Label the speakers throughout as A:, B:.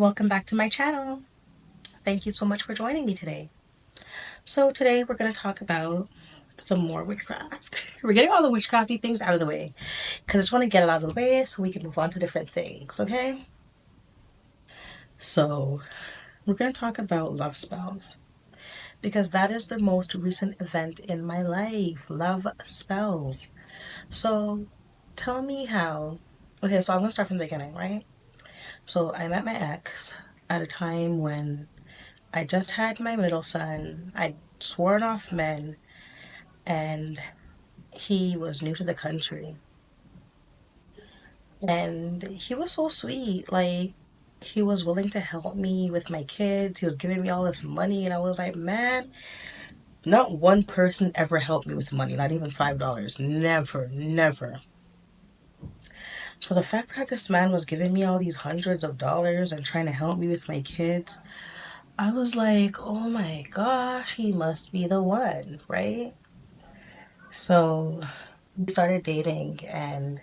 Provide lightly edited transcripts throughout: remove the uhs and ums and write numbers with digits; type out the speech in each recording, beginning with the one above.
A: Welcome back to my channel. Thank you so much for joining me today. So today we're going to talk about some more witchcraft. We're getting all the witchcrafty things out of the way because I just want to get it out of the way so we can move on to different things, okay? So we're going to talk about love spells because that is the most recent event in my life. Love spells. So tell me how. Okay, so I'm going to start from the beginning, right? So I met my ex at a time when I just had my middle son. I'd sworn off men, and he was new to the country. And he was so sweet. Like, he was willing to help me with my kids. He was giving me all this money, and I was like, man, not one person ever helped me with money, not even $5. Never, never. So the fact that this man was giving me all these hundreds of dollars and trying to help me with my kids, I was like, oh my gosh, he must be the one, right? So we started dating and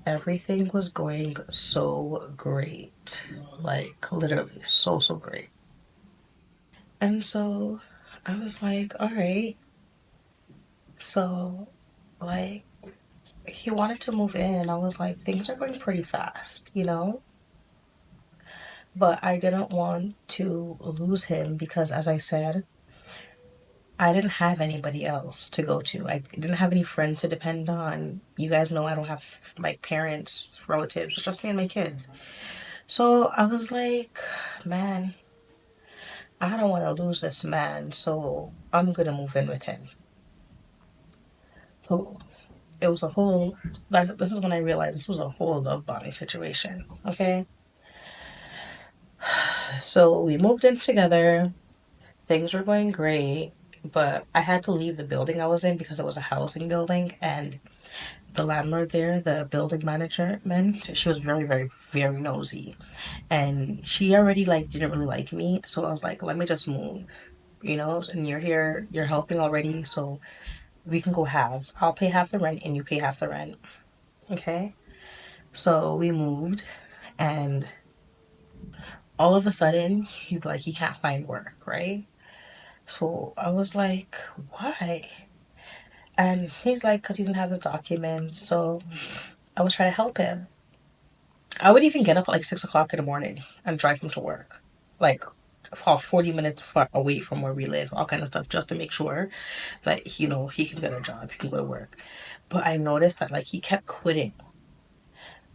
A: everything was going so great. Like literally so great. And so I was like, all right. So like he wanted to move in and I was like, things are going pretty fast, you know? But I didn't want to lose him because as I said, I didn't have anybody else to go to. I didn't have any friends to depend on. You guys know I don't have like parents, relatives. It's just me and my kids. So I was like, man, I don't want to lose this man, so I'm gonna move in with him. So it was a whole, like, this is when I realized this was a whole love bombing situation, okay? So we moved in together, things were going great, but I had to leave the building I was in because it was a housing building, and the landlord there, the building manager, meant she was very nosy. And she already like didn't really like me, so I was like, let me just move, you know, and you're here, you're helping already, so we can go half. I'll pay half the rent and you pay half the rent. Okay? So we moved and all of a sudden he's like he can't find work, right? So I was like, why? And he's like, because he didn't have his documents. So I was trying to help him. I would even get up at like 6 o'clock in the morning and drive him to work. Like 40 minutes far away from where we live, all kind of stuff, just to make sure that, you know, he can get a job, he can go to work. But I noticed that like he kept quitting.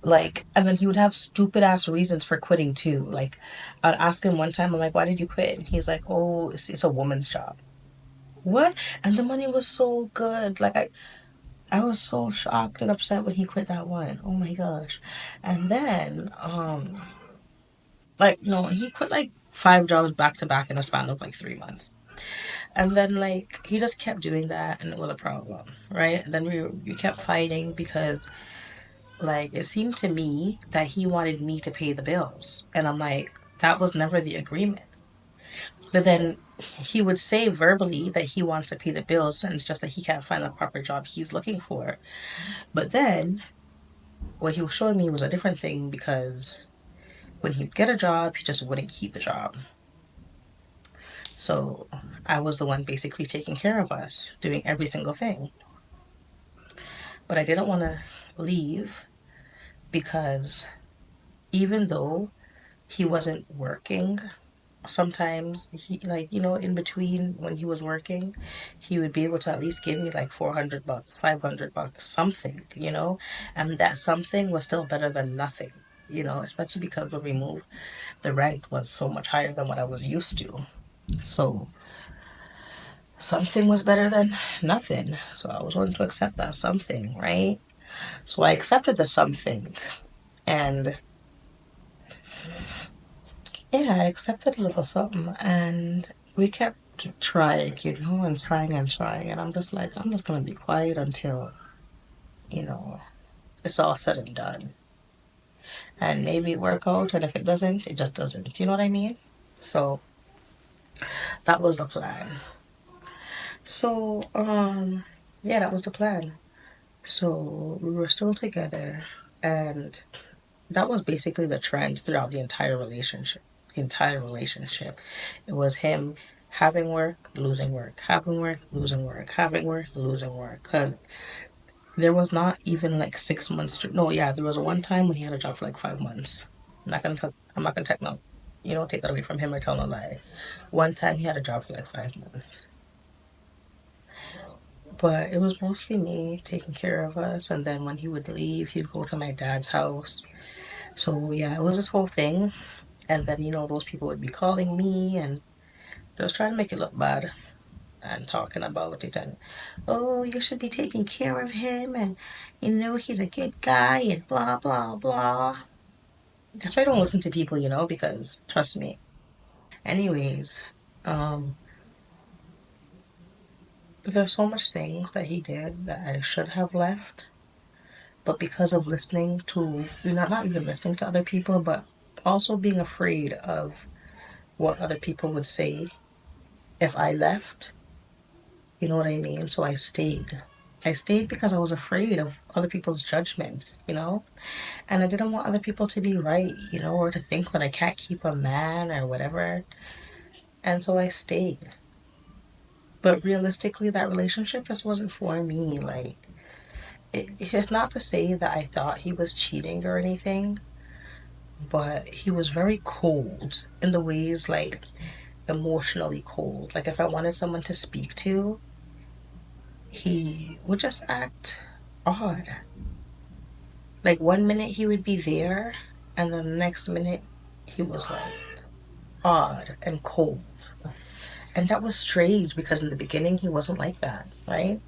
A: Like, and then he would have stupid ass reasons for quitting too. Like, I'd ask him one time, I'm like, why did you quit? And he's like, oh, it's a woman's job. What? And the money was so good. Like, I was so shocked and upset when he quit that one. Oh my gosh. And then, like, no, he quit like 5 jobs back to back in a span of like 3 months. And then like he just kept doing that and it was a problem, right? And then we kept fighting because like it seemed to me that he wanted me to pay the bills. And I'm like, that was never the agreement. But then he would say verbally that he wants to pay the bills and it's just that he can't find the proper job he's looking for. But then what he was showing me was a different thing because when he'd get a job, he just wouldn't keep the job. So I was the one basically taking care of us, doing every single thing. But I didn't want to leave because even though he wasn't working, sometimes he like, you know, in between when he was working, he would be able to at least give me like $400, $500, something, you know, and that something was still better than nothing, you know, especially because when we moved, the rent was so much higher than what I was used to. So something was better than nothing. So I was willing to accept that something, right? So I accepted the something. And yeah, I accepted a little something. And we kept trying, you know, and trying and trying. And I'm just like, I'm just going to be quiet until, you know, it's all said and done. And maybe it work out. And if it doesn't, it just doesn't. You know what I mean? So that was the plan. So, yeah, that was the plan. So we were still together. And that was basically the trend throughout the entire relationship. The entire relationship. It was him having work, losing work, having work, losing work, having work, losing work. Because there was not even like 6 months. No, yeah, there was one time when he had a job for like 5 months. I'm not gonna take no. You don't take that away from him or tell no lie. One time he had a job for like 5 months, but it was mostly me taking care of us. And then when he would leave, he'd go to my dad's house. So yeah, it was this whole thing. And then those people would be calling me and just trying to make it look bad and talking about it and, oh, you should be taking care of him and he's a good guy and blah blah blah. That's why I don't listen to people, because trust me. Anyways, um, there's so much things that he did that I should have left, but because of listening to, not even listening to other people, but also being afraid of what other people would say if I left, you know what I mean? So I stayed. I stayed because I was afraid of other people's judgments. And I didn't want other people to be right, or to think that I can't keep a man or whatever. And so I stayed. But realistically, that relationship just wasn't for me. Like, it's not to say that I thought he was cheating or anything, but he was very cold in the ways, like, emotionally cold. Like, if I wanted someone to speak to, he would just act odd. Like, one minute he would be there, and then the next minute he was like odd and cold. And that was strange because in the beginning he wasn't like that, right?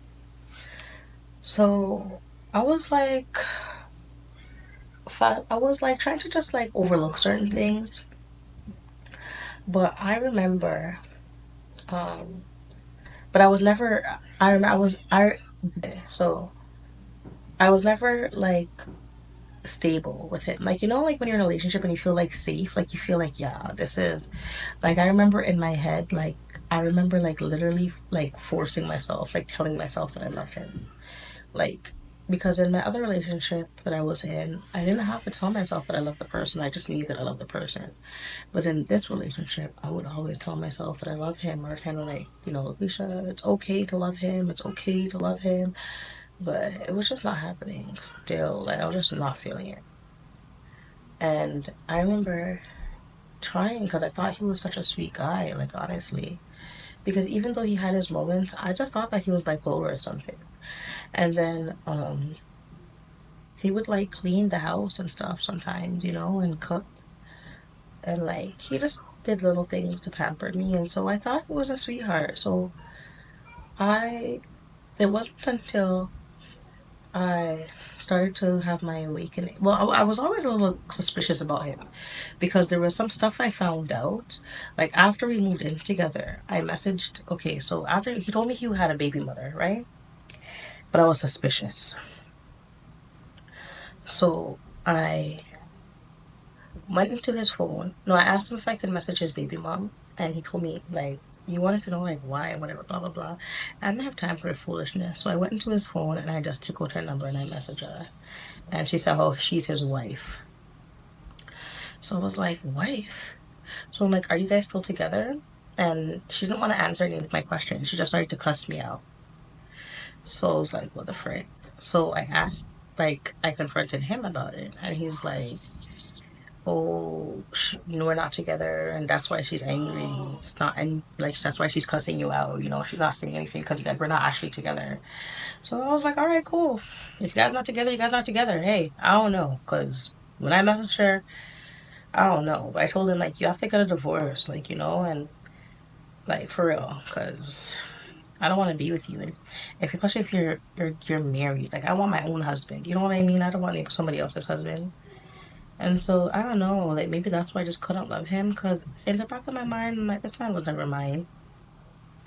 A: So I was like, I was like trying to just like overlook certain things. But I remember, um, but I was never, so I was never like stable with him. Like, like when you're in a relationship and you feel like safe, like you feel like, yeah, this is, like, I remember in my head, like, I remember like literally like forcing myself, like telling myself that I love him. Like, because in my other relationship that I was in, I didn't have to tell myself that I love the person. I just knew that I love the person. But in this relationship, I would always tell myself that I love him, or kind of like, Alicia, it's okay to love him. It's okay to love him. But it was just not happening still. Like, I was just not feeling it. And I remember trying because I thought he was such a sweet guy, like, honestly. Because even though he had his moments, I just thought that he was bipolar or something. And then he would like clean the house and stuff sometimes, and cook. And like he just did little things to pamper me. And so I thought he was a sweetheart. So I, it wasn't until I started to have my awakening. Well, I was always a little suspicious about him because there was some stuff I found out. Like after we moved in together, I messaged, okay, so after he told me he had a baby mother, right? But I was suspicious. So I went into his phone. No, I asked him if I could message his baby mom, and he told me like he wanted to know like why and whatever, blah blah blah. I didn't have time for the foolishness, so I went into his phone and I just took out her number and I messaged her, and she said, "Oh, she's his wife." So I was like, "Wife?" So I'm like, "Are you guys still together?" And she didn't want to answer any of my questions. She just started to cuss me out. So I was like, "What the frick?" So I asked, like, I confronted him about it, and he's like, oh, we're not together, and that's why she's angry. It's not, and like that's why she's cussing you out. She's not saying anything because you guys we're not actually together. So I was like, all right, cool. If you guys not together, you guys not together. Hey, I don't know, cause when I messaged her, I don't know. But I told him like you have to get a divorce, like and like for real, cause I don't want to be with you. And if especially if you're married, like I want my own husband. You know what I mean? I don't want somebody else's husband. And so I don't know, like maybe that's why I just couldn't love him because in the back of my mind, I'm like, this man was never mine.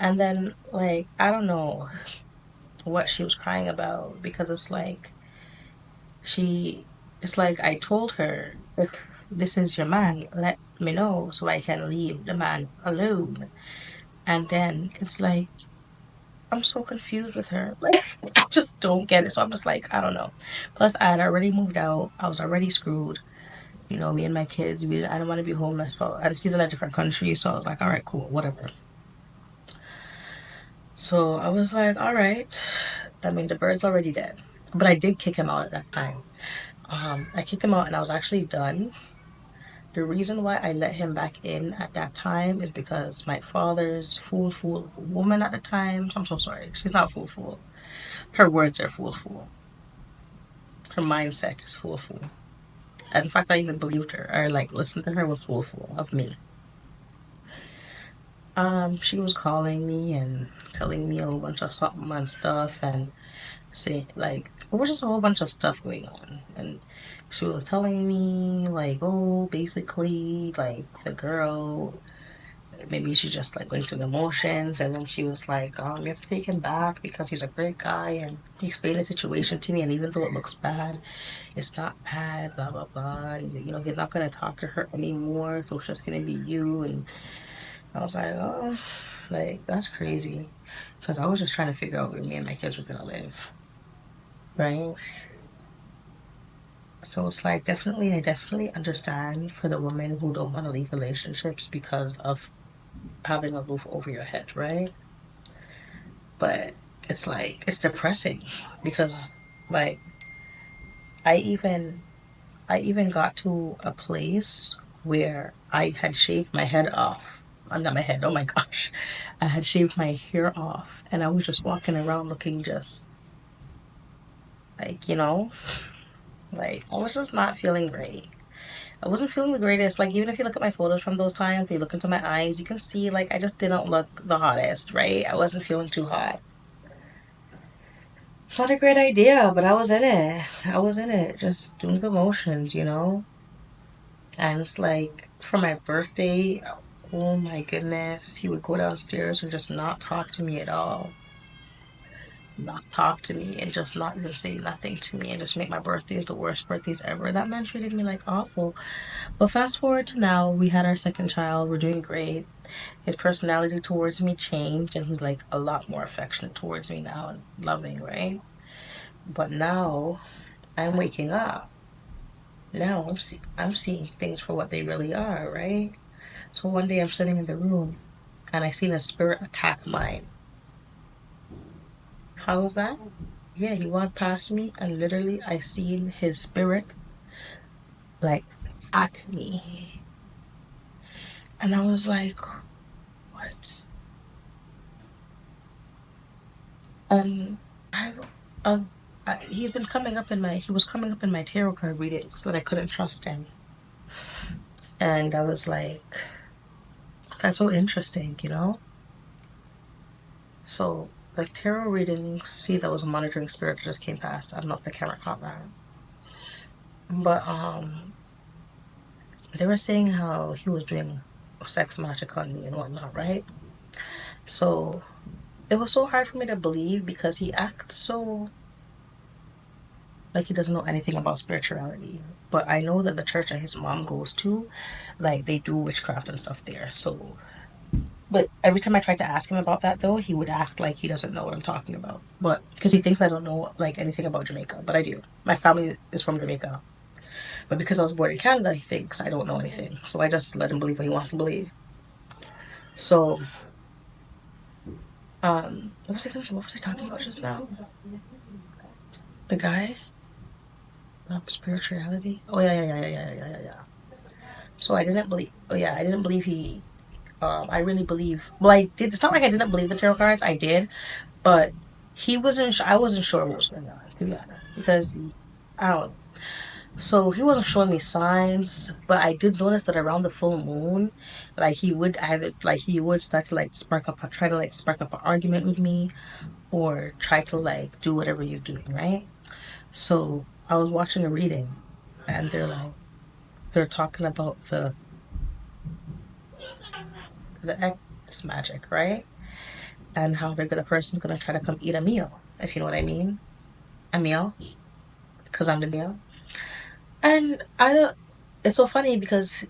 A: And then like I don't know what she was crying about because she it's like I told her if this is your man, let me know so I can leave the man alone. And then it's like I'm so confused with her. Like I just don't get it. So I'm just like, I don't know. Plus I had already moved out. I was already screwed. You know, me and my kids, I don't want to be homeless. So, and she's in a different country. So I was like, all right, cool, whatever. So I was like, all right. I mean, the bird's already dead. But I did kick him out at that time. I kicked him out and I was actually done. The reason why I let him back in at that time is because my father's fool woman at the time. I'm so sorry. She's not fool. Her words are fool. Her mindset is fool. And in fact, I even believed her or like listened to her was fool of me. She was calling me and telling me a whole bunch of something and stuff and say like there was just a whole bunch of stuff going on and she was telling me like, oh, basically like the girl maybe she just like going through the motions and then she was like, you have to take him back because he's a great guy and he explained the situation to me and even though it looks bad, it's not bad, blah blah blah. You know, he's not gonna talk to her anymore, so it's just gonna be you. And I was like, oh, like that's crazy because I was just trying to figure out where me and my kids were gonna live, right? So it's like I definitely understand for the women who don't want to leave relationships because of having a roof over your head, right? But it's like it's depressing because like I even I even got to a place where I had shaved my head off. Not my head, oh my gosh. I had shaved my hair off and I was just walking around looking just like, like I was just not feeling great. I wasn't feeling the greatest. Like even if you look at my photos from those times, you look into my eyes, you can see like I just didn't look the hottest, right? I wasn't feeling too hot. Not a great idea, but I was in it. I was in it, just doing the motions. And it's like for my birthday, oh my goodness, he would go downstairs and just not talk to me at all. Not talk to me and just not even say nothing to me and just make my birthdays the worst birthdays ever. That man treated me like awful. But fast forward to now, we had our second child, we're doing great. His personality towards me changed and he's like a lot more affectionate towards me now and loving, right? But now I'm waking up. Now I'm seeing things for what they really are, right? So one day I'm sitting in the room and I seen a spirit attack mine. How was that? Yeah, he walked past me and literally I seen his spirit like attack me. And I was like, what? Um, I, um, he's been coming up in he was coming up in my tarot card readings that I couldn't trust him. And I was like, that's so interesting. So, like tarot readings, see that was a monitoring spirit that just came past. I don't know if the camera caught that. But they were saying how he was doing sex magic on me and whatnot, right? So it was so hard for me to believe because he acts so like he doesn't know anything about spirituality. But I know that the church that his mom goes to, like they do witchcraft and stuff there. So, but every time I tried to ask him about that though, he would act like he doesn't know what I'm talking about. But because he thinks I don't know like anything about Jamaica, but I do. My family is from Jamaica. But because I was born in Canada, he thinks I don't know anything. So I just let him believe what he wants to believe. So, what was I talking about just now? The guy? Spirituality? Oh yeah. So I didn't believe. Oh yeah, I didn't believe he. I really believe. Well, I did. It's not like I didn't believe the tarot cards. I did, but he wasn't. I wasn't sure what was going on, to be honest, because I don't. So he wasn't showing me signs, but I did notice that around the full moon, like he would start to like try to like spark up an argument with me, or try to like do whatever he's doing, right? So I was watching a reading, and they're talking about the X magic, right? And how the person's gonna try to come eat a meal, if you know what I mean. A meal, because I'm the meal. And I don't. It's so funny because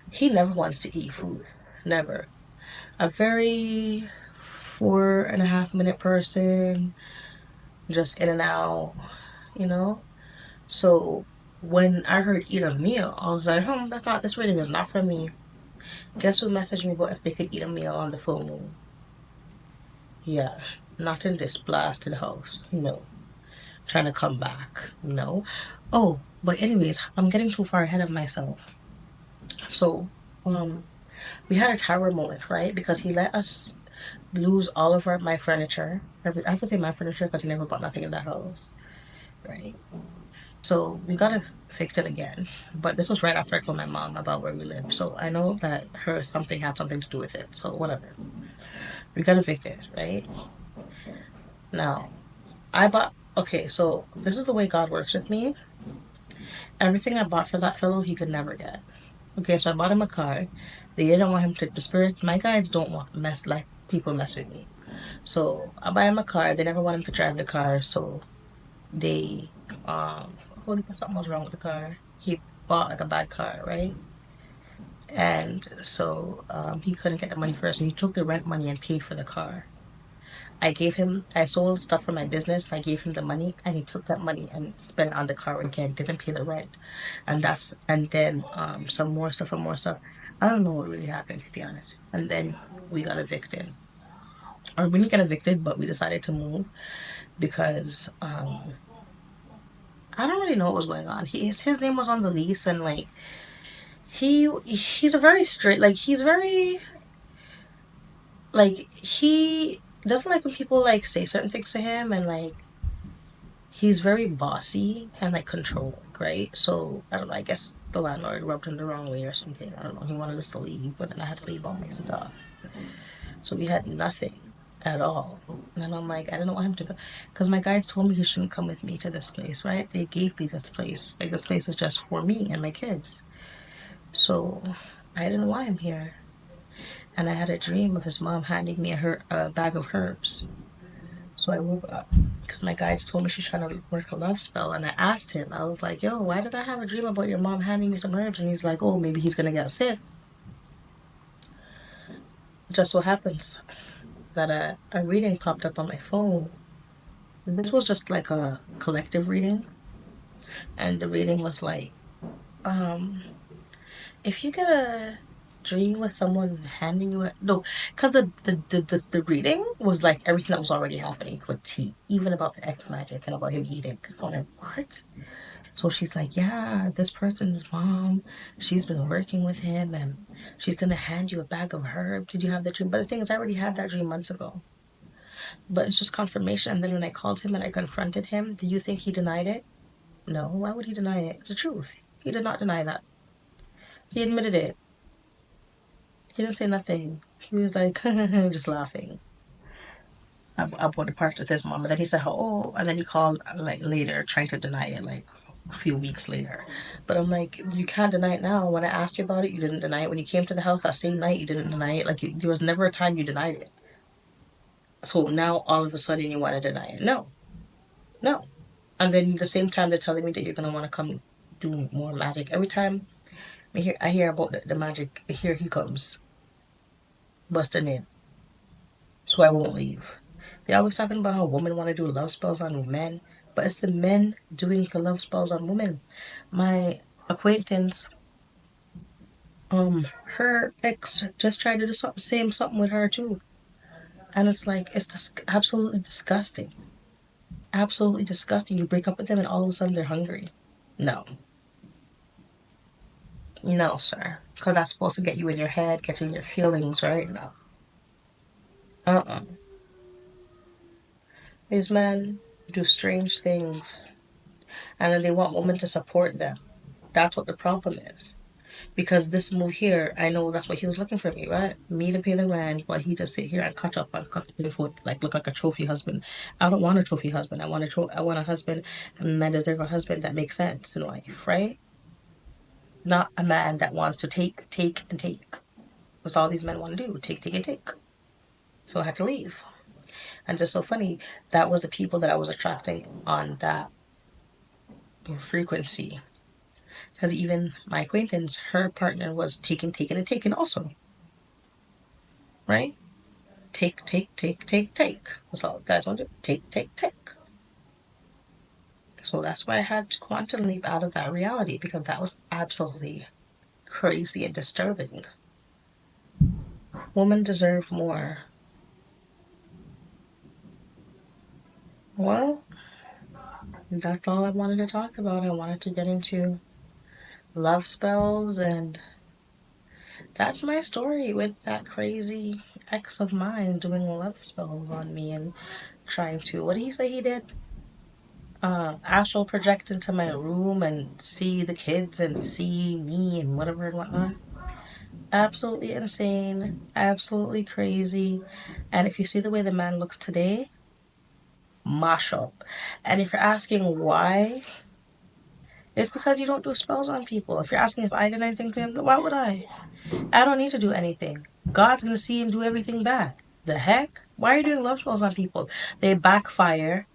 A: he never wants to eat food, never. A very 4.5 minute person, just in and out, you know. So. When I heard eat a meal, I was like, that's not, this reading is not for me. Guess who messaged me about if they could eat a meal on the full moon? Yeah, not in this blasted house. No. Trying to come back. No. Oh, but anyways, I'm getting too far ahead of myself. So, we had a tower moment, right? Because he let us lose all of my furniture. I have to say my furniture because he never bought nothing in the house, right? So we got evicted again, but this was right after I told my mom about where we live. So I know that her something had something to do with it. So whatever. We got evicted, right? Now I bought. Okay, so this is the way God works with me. Everything I bought for that fellow, he could never get. Okay, so I bought him a car. They didn't want him to. The spirits, my guides don't want mess like people mess with me. So I buy him a car. They never want him to drive the car. So they holy something was wrong with the car. He bought like a bad car, right? And so he couldn't get the money first. So he took the rent money and paid for the car. I sold stuff for my business. I gave him the money and he took that money and spent it on the car again, didn't pay the rent. And then some more stuff and more stuff. I don't know what really happened, to be honest. And then we got evicted. Or we didn't get evicted, but we decided to move because I don't really know what was going on. His name was on the lease and like he's a very straight, like he's very, like he doesn't like when people like say certain things to him, and like he's very bossy and like controlling, right? So I don't know, I guess the landlord rubbed him the wrong way or something. I don't know. He wanted us to leave, but then I had to leave all my stuff. So we had nothing at all. And I'm like, I didn't want him to go because my guides told me he shouldn't come with me to this place, right? They gave me this place. Like this place is just for me and my kids. So I didn't want him here. And I had a dream of his mom handing me a bag of herbs. So I woke up because my guides told me she's trying to work a love spell. And I asked him, I was like, yo, why did I have a dream about your mom handing me some herbs? And he's like, oh, maybe he's going to get sick. Just so happens that a reading popped up on my phone. This was just like a collective reading. And the reading was like, um, if you get a dream with someone handing you a no, because the reading was like everything that was already happening to a T, even about the X magic and about him eating. So I'm like, what? So she's like, yeah, this person's mom, she's been working with him and she's gonna hand you a bag of herbs. Did you have the dream? But the thing is, I already had that dream months ago. But it's just confirmation. And then when I called him and I confronted him, do you think he denied it? No. Why would he deny it? It's the truth. He did not deny that. He admitted it. He didn't say nothing. He was like, just laughing about the part with his mom. And then he said, oh, and then he called like later, trying to deny it, like a few weeks later. But I'm like, you can't deny it now. When I asked you about it, you didn't deny it. When you came to the house that same night, you didn't deny it. Like, there was never a time you denied it. So now all of a sudden you want to deny it. No, no. And then the same time they're telling me that you're going to want to come do more magic. Every time I hear about the magic, here he comes, busting in. So I won't leave. They're always talking about how women want to do love spells on men, but it's the men doing the love spells on women. My acquaintance, her ex just tried to do something with her too, and it's like absolutely disgusting, absolutely disgusting. You break up with them, and all of a sudden they're hungry. No, no, sir, because that's supposed to get you in your head, get you in your feelings, right? No, uh-uh. These men do strange things, and then they want women to support them. That's what the problem is. Because this move here, I know that's what he was looking for me, right? Me to pay the rent, but he just sit here and catch up and cut the foot, like look like a trophy husband. I don't want a trophy husband. I want a husband, and I deserve a husband that makes sense in life, right? Not a man that wants to take, take, and take. That's all these men want to do: take, take, and take. So I had to leave. And just so funny, that was the people that I was attracting on that frequency. Because even my acquaintance, her partner was taking, taking, and taking also, right? Take, take, take, take, take. That's all guys want to do. Take, take, take. So that's why I had to quantum leap out of that reality because that was absolutely crazy and disturbing. Women deserve more. Well, that's all I wanted to talk about. I wanted to get into love spells, and that's my story with that crazy ex of mine doing love spells on me and trying to, what did he say he did? Astral project into my room and see the kids and see me and whatever and whatnot. Absolutely insane, absolutely crazy. And if you see the way the man looks today, mash up. And if you're asking why, it's because you don't do spells on people. If you're asking if I did anything to him, why would I? I don't need to do anything. God's gonna see and do everything back. The heck? Why are you doing love spells on people? They backfire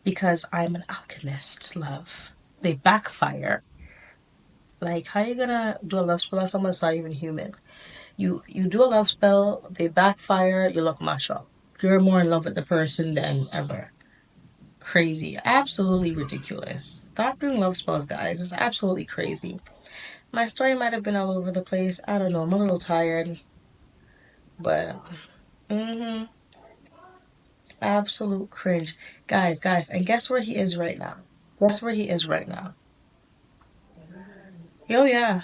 A: because I'm an alchemist, love. They backfire. Like, how are you gonna do a love spell on someone that's not even human? You do a love spell, they backfire, you look mashed up. You're more in love with the person than ever. Crazy. Absolutely ridiculous. Stop doing love spells, guys. It's absolutely crazy. My story might have been all over the place. I don't know. I'm a little tired. But, absolute cringe. Guys, and guess where he is right now? Guess where he is right now? Oh, yeah.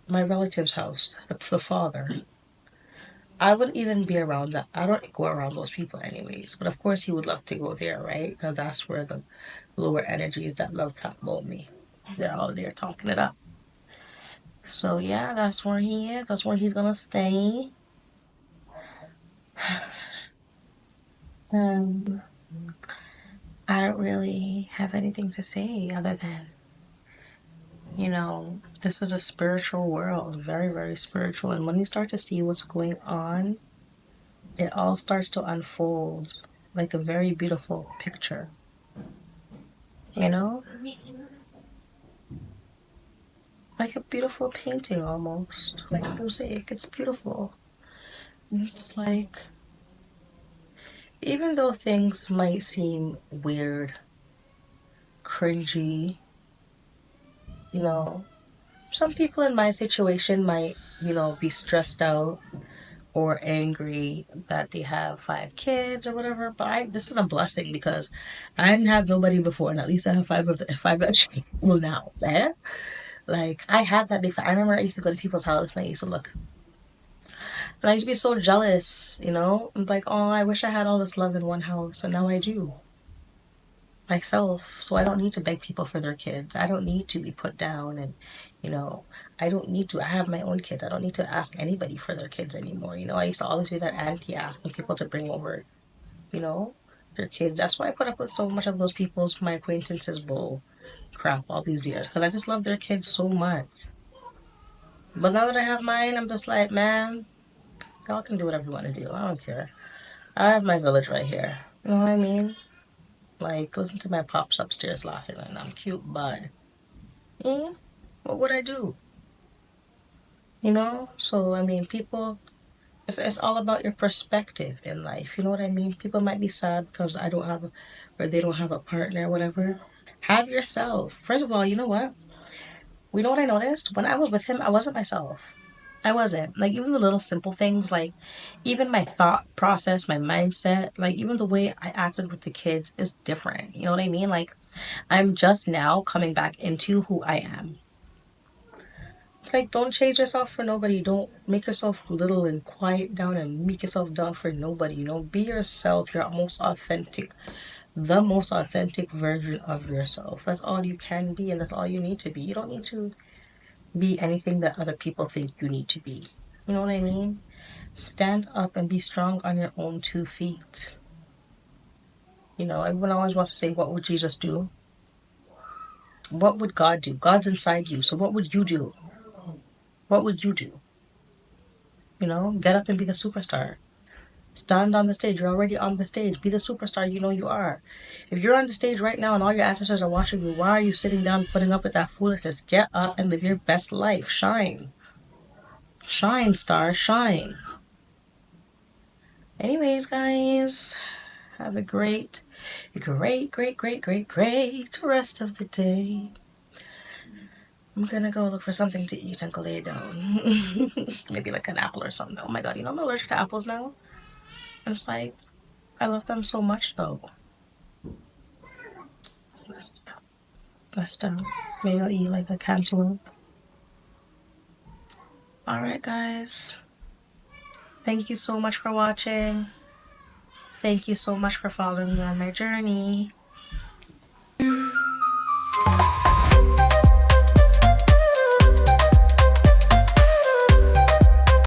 A: My relative's house. The father. I wouldn't even be around that. I don't go around those people anyways. But of course, he would love to go there, right? Because that's where the lower energies that love talk about me. They're all there talking it up. So yeah, that's where he is. That's where he's gonna stay. Um, I don't really have anything to say other than, this is a spiritual world, very, very spiritual. And when you start to see what's going on, it all starts to unfold like a very beautiful picture, you know? Like a beautiful painting almost. Like a mosaic. It's beautiful. It's like, even though things might seem weird, cringy, you know, some people in my situation might, be stressed out or angry that they have 5 kids or whatever. But this is a blessing because I didn't have nobody before, and at least I have five actually. Well, now, like I had that before. I remember I used to go to people's houses and I used to look, but I used to be so jealous, I'm like, oh, I wish I had all this love in one house, and now I do myself. So I don't need to beg people for their kids. I don't need to be put down, and you know, I don't need to. I have my own kids. I don't need to ask anybody for their kids anymore. I used to always be that auntie asking people to bring over, you know, their kids. That's why I put up with so much of those people's my acquaintances bull crap all these years because I just love their kids so much. But now that I have mine, I'm just like, man, y'all can do whatever you want to do. I don't care. I have my village right here. You know what I mean? Like, listen to my pops upstairs laughing and I'm cute, but what would I do? So I mean, people, it's all about your perspective in life. You know what I mean? People might be sad because or they don't have a partner or whatever. Have yourself. First of all, you know what? You know what I noticed? When I was with him, I wasn't myself. I wasn't. Like, even the little simple things, like, even my thought process, my mindset, like, even the way I acted with the kids is different. You know what I mean? Like, I'm just now coming back into who I am. It's like, don't change yourself for nobody. Don't make yourself little and quiet down and make yourself down for nobody. Be yourself. You're the most authentic version of yourself. That's all you can be, and that's all you need to be. You don't need to be anything that other people think you need to be. You know what I mean? Stand up and be strong on your own 2 feet. Everyone always wants to say, what would Jesus do? What would God do? God's inside you. So what would you do? What would you do? Get up and be the superstar. Stand on the stage. You're already on the stage. Be the superstar you know you are. If you're on the stage right now and all your ancestors are watching you, why are you sitting down putting up with that foolishness? Get up and live your best life. Shine. Shine, star. Shine. Anyways, guys, Have a great, great, great, great, great, great rest of the day. I'm gonna go look for something to eat and go lay down. Maybe like an apple or something. Oh my god, you know I'm allergic to apples now? And it's like, I love them so much though. It's messed up. Messed up. Maybe I'll eat like a cantaloupe. Alright, guys. Thank you so much for watching. Thank you so much for following me on my journey.